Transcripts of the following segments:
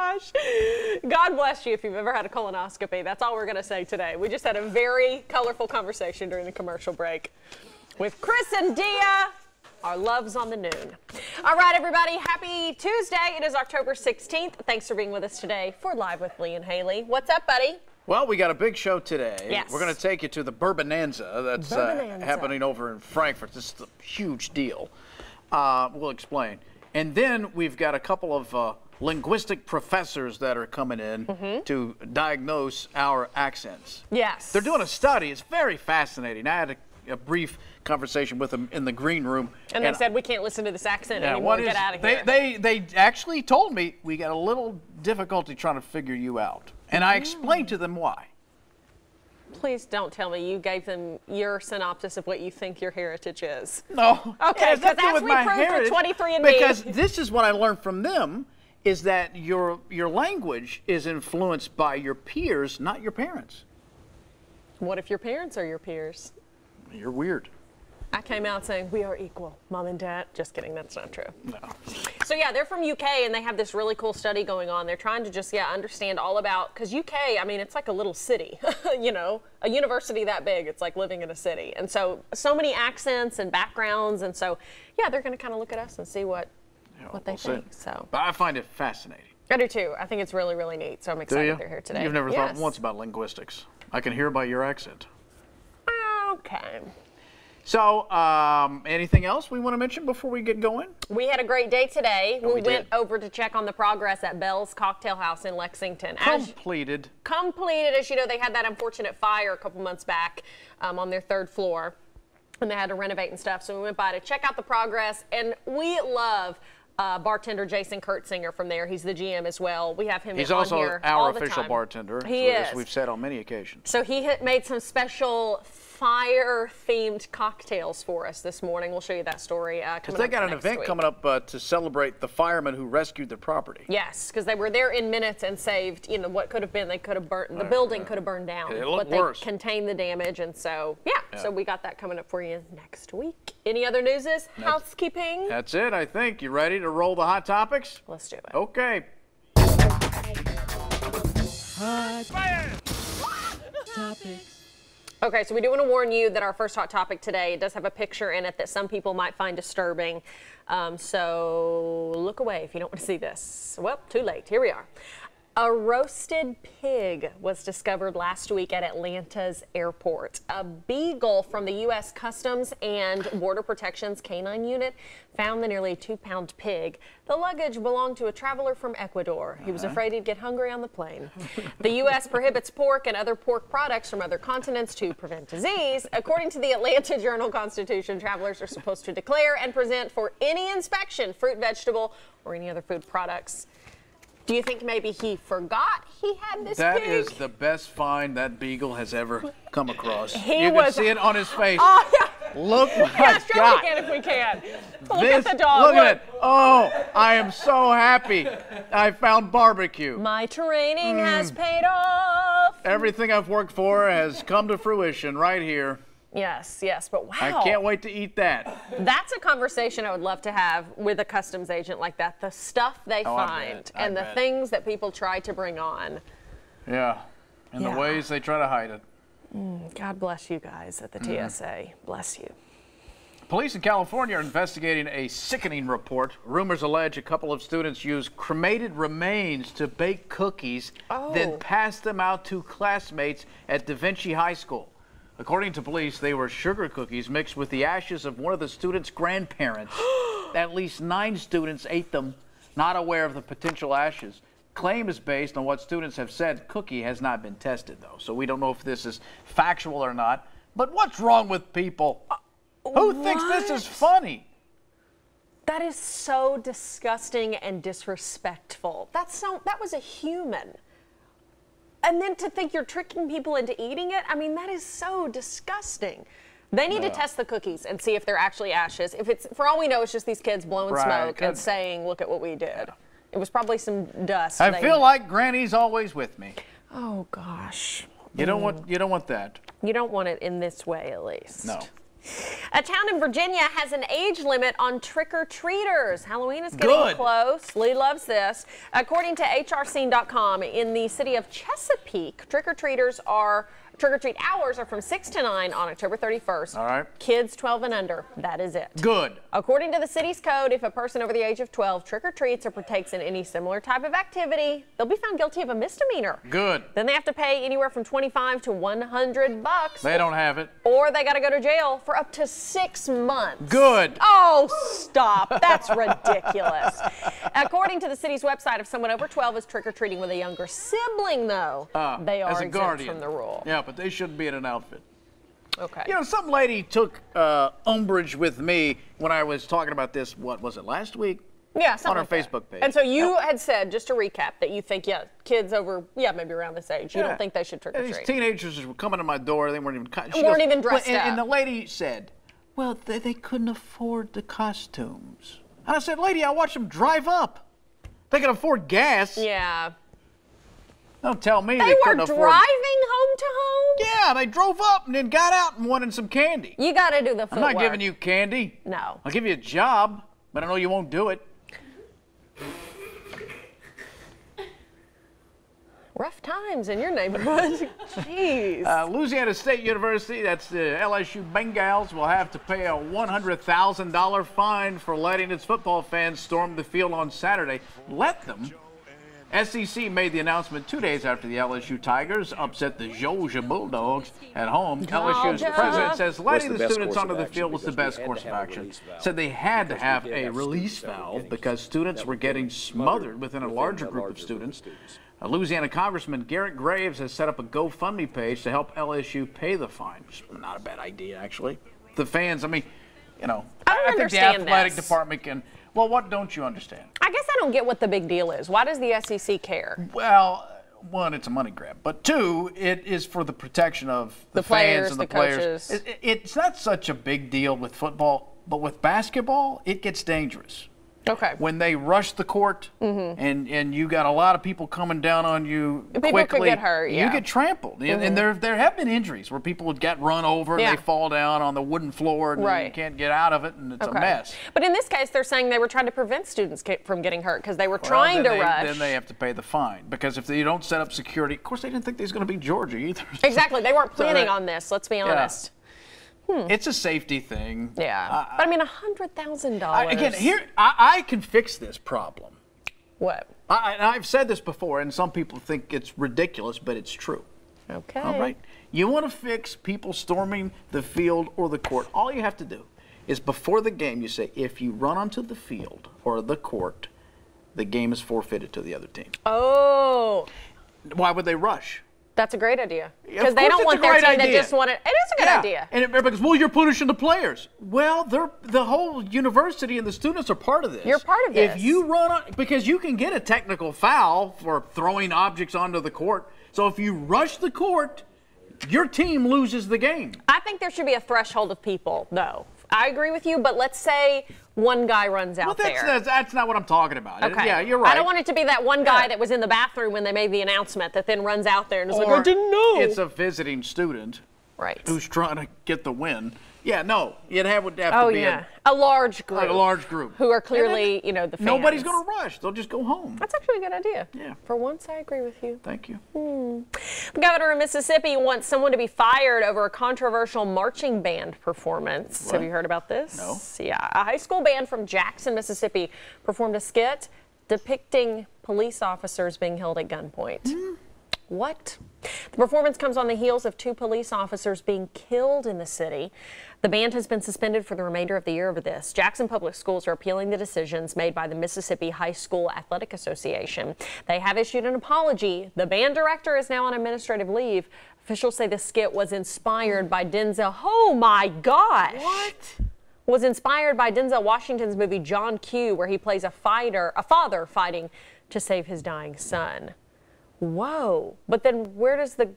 gosh. God bless you if you've ever had a colonoscopy. That's all we're going to say today. We just had a very colorful conversation during the commercial break with Chris and Dia. Our loves on the noon. All right, everybody. Happy Tuesday. It is October 16th. Thanks for being with us today for Live with Lee and Hayley. What's up, buddy? Well, we got a big show today. Yes. We're going to take you to the Bourbonanza that's happening over in Frankfurt. This is a huge deal. We'll explain. And then we've got a couple of linguistic professors that are coming in to diagnose our accents. Yes. They're doing a study. It's very fascinating. I had a brief conversation with them in the green room. And they said, we can't listen to this accent anymore. Get out of here. They actually told me we got a little difficulty trying to figure you out. And I explained to them why. Please don't tell me you gave them your synopsis of what you think your heritage is. No. Okay, because that's we proved with 23andMe. Because this is what I learned from them, is that your language is influenced by your peers, not your parents. What if your parents are your peers? You're weird. I came out saying, we are equal, Mom and Dad. Just kidding, that's not true. No. So yeah, they're from UK and they have this really cool study going on. They're trying to just, understand all about, because UK, I mean, it's like a little city, you know, a university that big, it's like living in a city. And so many accents and backgrounds. And so, yeah, they're going to kind of look at us and see what they think. So. But I find it fascinating. I do too. I think it's really, really neat. So I'm excited they're here today. You've never thought once about linguistics. I can hear by your accent. Okay. So, anything else we want to mention before we get going? We had a great day today. Oh, we went over to check on the progress at Bell's Cocktail House in Lexington. Completed. As you know, they had that unfortunate fire a couple months back on their third floor, and they had to renovate and stuff. So we went by to check out the progress, and we love bartender Jason Kurtzinger from there. He's the GM as well. We have him He's on also here our all the official time. bartender. He is. As we've said on many occasions. So he made some special fire-themed cocktails for us this morning. We'll show you that story Because they got an event coming up to celebrate the firemen who rescued their property. Yes, because they were there in minutes and saved, what could have been. They could have burnt, the building could have burned down. It looked but worse. They contained the damage, and so, so we got that coming up for you next week. Any other newses? Housekeeping? That's it, I think. You ready to roll the hot topics? Let's do it. Okay. Hot topics. Okay, so we do want to warn you that our first hot topic today does have a picture in it that some people might find disturbing. So look away if you don't want to see this. Well, too late. Here we are. A roasted pig was discovered last week at Atlanta's airport. A beagle from the U.S. Customs and Border Protection's Canine Unit found the nearly 2-pound pig. The luggage belonged to a traveler from Ecuador. He was afraid he'd get hungry on the plane. The U.S. prohibits pork and other pork products from other continents to prevent disease. According to the Atlanta Journal-Constitution, travelers are supposed to declare and present for any inspection fruit, vegetable, or any other food products. Do you think maybe he forgot he had this pig? That is the best find that beagle has ever come across. You can see it on his face. Oh, yeah. Look what Yeah, I've got. again if we can. Look at the dog. Look at it. Oh, I am so happy. I found barbecue. My training has paid off. Everything I've worked for has come to fruition right here. Yes, but wow. I can't wait to eat that. That's a conversation I would love to have with a customs agent like that. The stuff they find and the things that people try to bring on. Yeah, and the ways they try to hide it. God bless you guys at the TSA. Bless you. Police in California are investigating a sickening report. Rumors allege a couple of students used cremated remains to bake cookies, then pass them out to classmates at Da Vinci High School. According to police, they were sugar cookies mixed with the ashes of one of the students' grandparents. At least 9 students ate them, not aware of the potential ashes. Claim is based on what students have said. Cookie has not been tested, though, so we don't know if this is factual or not. But what's wrong with people? Who thinks this is funny? That is so disgusting and disrespectful. That was a human. And then to think you're tricking people into eating it, I mean, that is so disgusting. They need to test the cookies and see if they're actually ashes. If it's, for all we know, it's just these kids blowing smoke and saying, look at what we did. Yeah. It was probably some dust. I feel like Granny's always with me. Oh gosh. You don't want that. You don't want it in this way, at least. No. A town in Virginia has an age limit on trick-or-treaters. Halloween is getting close. Lee loves this. According to HRScene.com, in the city of Chesapeake, trick-or-treat hours are from 6 to 9 on October 31st. All right. Kids 12 and under, that is it. Good. According to the city's code, if a person over the age of 12 trick-or-treats or partakes in any similar type of activity, they'll be found guilty of a misdemeanor. Good. Then they have to pay anywhere from $25 to $100. They don't have it. Or they got to go to jail for up to 6 months. Good. Oh, stop. That's ridiculous. According to the city's website, if someone over 12 is trick-or-treating with a younger sibling, though, they are exempt from the rule. Yeah, but they shouldn't be in an outfit. Okay. You know, some lady took umbrage with me when I was talking about this, what was it, last week? Yeah, on our like Facebook page. And so you had said, just to recap, that you think, kids over, maybe around this age, you don't think they should trick-or-treat. These teenagers were coming to my door. They weren't even even dressed up. And the lady said, well, they couldn't afford the costumes. And I said, lady, I watched them drive up. They can afford gas. Yeah. Don't tell me they couldn't afford. They were driving home to home? Yeah, they drove up and then got out and wanted some candy. You got to do the footwork. I'm not giving you candy. No. I'll give you a job, but I know you won't do it. Rough times in your neighborhood. Jeez. Louisiana State University, that's the LSU Bengals, will have to pay a $100,000 fine for letting its football fans storm the field on Saturday. Let them. SEC made the announcement 2 days after the LSU Tigers upset the Georgia Bulldogs at home. LSU's president says letting the students onto the field was the best course of action. Said they had to have a release valve because students were getting smothered within a larger group of students. Louisiana Congressman Garrett Graves has set up a GoFundMe page to help LSU pay the fine. Not a bad idea, actually. The fans, I mean, you know, I think the athletic department can. Well, what don't you understand? I guess I don't get what the big deal is. Why does the SEC care? Well, one, it's a money grab. But two, it is for the protection of the fans and the players. Coaches. It's not such a big deal with football, but with basketball, it gets dangerous. Okay. When they rush the court and you got a lot of people coming down on you people quickly, could get hurt, you get trampled. And there have been injuries where people got run over and they fall down on the wooden floor and you can't get out of it and it's a mess. But in this case, they're saying they were trying to prevent students from getting hurt because they were trying to rush. Then they have to pay the fine because if you don't set up security, of course they didn't think they was going to be Georgia either. Exactly. They weren't planning on this, let's be honest. It's a safety thing. Yeah. But I mean, $100,000. Again, here, I can fix this problem. What? I've said this before, and some people think it's ridiculous, but it's true. Okay. All right. You want to fix people storming the field or the court, all you have to do is before the game, you say, if you run onto the field or the court, the game is forfeited to the other team. Oh. Why would they rush? That's a great idea. Because they don't want their team that just want it. It is a good idea. And because, well, you're punishing the players. Well, the whole university and the students are part of this. You're part of this. If you run on, because you can get a technical foul for throwing objects onto the court. So if you rush the court, your team loses the game. I think there should be a threshold of people, though. I agree with you, but let's say one guy runs out there. That's not what I'm talking about. Okay. Yeah, you're right. I don't want it to be that one guy that was in the bathroom when they made the announcement that then runs out there and is like, I didn't know. It's a visiting student who's trying to get the win. Yeah, no, would have to be a large group. A large group. Who are clearly, the fans. Nobody's going to rush. They'll just go home. That's actually a good idea. Yeah. For once, I agree with you. Thank you. The governor of Mississippi wants someone to be fired over a controversial marching band performance. What? Have you heard about this? No. Yeah. A high school band from Jackson, Mississippi performed a skit depicting police officers being held at gunpoint. What? The performance comes on the heels of 2 police officers being killed in the city. The band has been suspended for the remainder of the year over this. Jackson Public Schools are appealing the decisions made by the Mississippi High School Athletic Association. They have issued an apology. The band director is now on administrative leave. Officials say the skit was inspired by Denzel. Oh my gosh! What? Was inspired by Denzel Washington's movie John Q, where he plays a father fighting to save his dying son. Whoa! But then where does the?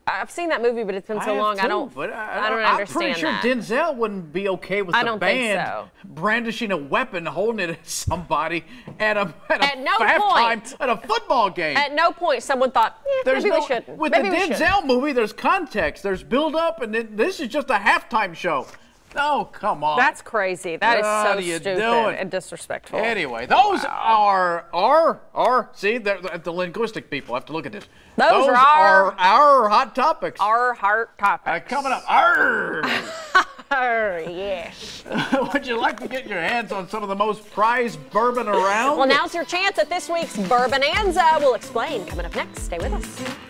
I've seen that movie, but it's been so long. I don't understand I'm pretty sure Denzel wouldn't be okay with the band brandishing a weapon, holding it at somebody at a football game. At no point someone thought, maybe we shouldn't. With the Denzel movie, there's context, there's build up, and this is just a halftime show. Oh, come on. That's crazy. That is How so do you stupid do it? and disrespectful. Anyway, those are see, the linguistic people have to look at this. Those are our hot topics. Our heart topics. Coming up. Arr! Yes. Would you like to get your hands on some of the most prized bourbon around? Well, now's your chance at this week's Bourbonanza. We'll explain coming up next. Stay with us.